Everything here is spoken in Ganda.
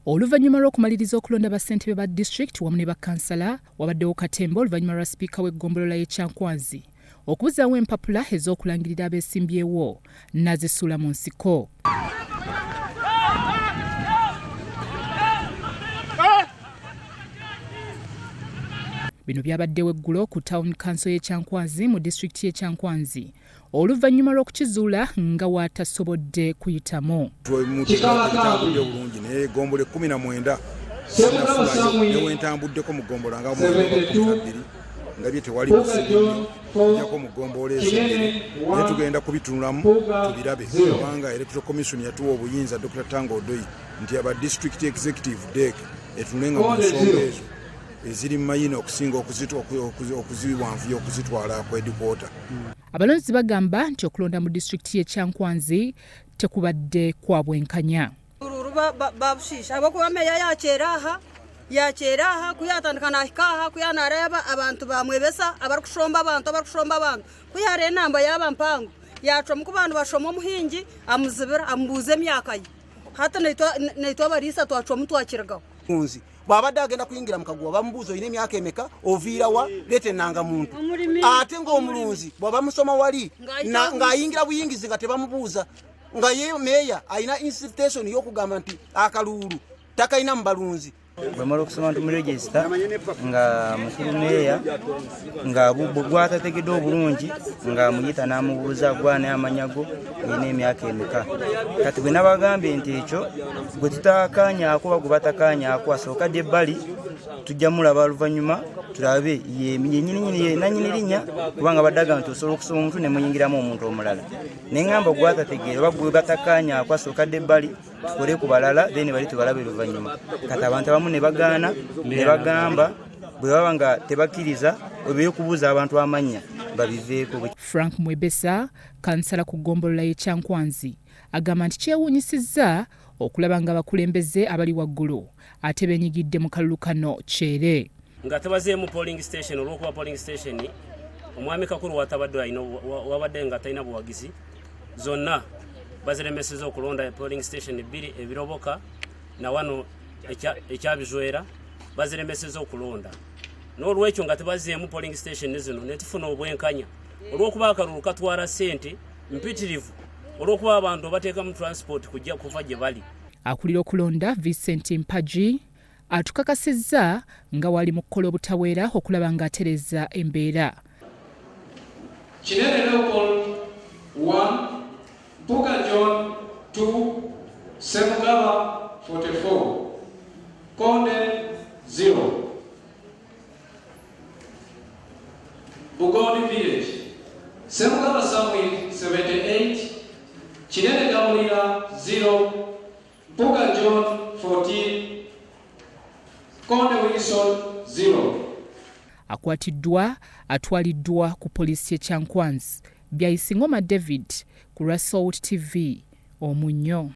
Oluvannyuma lw'okumaliriza okulonda bassentebe ba disitulikiti wamu ne bakkansala wabaddewo katemba oluvannyuma lwa sipiika w'eggombolola y'e Kyankwanzi okubuzaawo empapula ez'okulangirira abeesimbyewo n'azisuula mu nsiko. Bino byabaddewo eggulo ku Town Council y'e Kyankwanzi mu disitulikiti y'e Kyankwanzi oluvannyuma lw'okukizuula nga waatasobodde kuyitamu. Kitambudde bulungi naye eggombolola 19 newentambuddeko mu ggombolola nga 12 ndabye tewali busibu jako mu ggombolola ezebbiri naye tugenda kubitunulamu tubirabe kubanga Electoral Commission yatuwa obuyinza Dr. Tango Odoi nti aba District Executive DEC etunenga mu nsonga ezo eziri mayina okusinga okuziwanvuya okuzitwala ku headquarter. Abalonzi bagamba nti okulonda mu disitulikiti y'e Kyankwanzi tekubadde kwa bwenkanya. Babushisha abokuba meya yakyeraha kuyatandika nahikaha kuyanareba abantu bamwebesa abarikushomba abantu kuyara enamba yaba mpango yacoma ku bantu bashoma omuhingi amuzibira amubuza emyaka ye hata naitwa abarisa twacoma twakiragaho bwabadde agenda kuyingira mu kaguwa bamubuuza olina emyaka emeka oviira wa leeta ennanga muntu ate ng'omulunzi bw'aba musoma wali ng'ayingira buyingizi nga tebamubuuza nga ye meeya alina invitation y'okugamba nti akalulu takalina mu balunzi. Bwemala okusoma nti muregisita nga mukulu meeya nga gwatategedde obulungi nga muyita n'amubuuza gwane amanyago olina emyaka emeka. Kati bwe nabagambye nti ekyo gwe tutakaanyaako oba gwe batakaanyaako asooka dde ebbali tujja mulaba oluvannyuma tulabe nanyini linnya kubanga baddaga nti osobola okusoma omuntu ne muyingiramu omuntu omulala. Ne ngamba gwatategeera oba gwe batakaanyaako asooka dde ebbali tukole ku balala then bali tubalabe oluvannyuma. Kati abantu abamu ne bagaana ne bagamba bwe baba nga tebakkiriza eby'okubuuza abantu amannya babiveeko. Frank Mwebesa, kansala ku ggombolola y'e Kyankwanzi, agamba nti kyewuunyisizza okulaba nga abakulembeze abali waggulu ate beenyigidde mu kalulu kano kyere. Nga tebazeemu polling station olw'okuba polling station omwami Kakulu wabadde nga talina buwagizi zonna baziremeseza okulonda polling station 2 ebiroboka na wano ekyabizwera baziremeseza okulonda n'olwekyo nga tebazeemu polling station zino netufuna obwenkanya olw'okuba akalulu katwala ssente mpitirivu olw'okuba abantu bateeka mu transport kujja kuva gye bali. Akulira okulonda Vincent Mpaji atukakasizza nga wali mu kukola obutaweera okulaba ng'atereza embeera. Kinene Leopold 1, Mpuga John 2, Semugaba 44, Konde 0, Bugoni Village, Semugaba Samuel 78, Kinene Gawulira 0, Mpuga John 14, Konde Wilson 0. Akwatiddwa atwaliddwa ku poliisi y'e Kyankwanzi. Byayisingoma David ku Rasalt TV Omunnyo.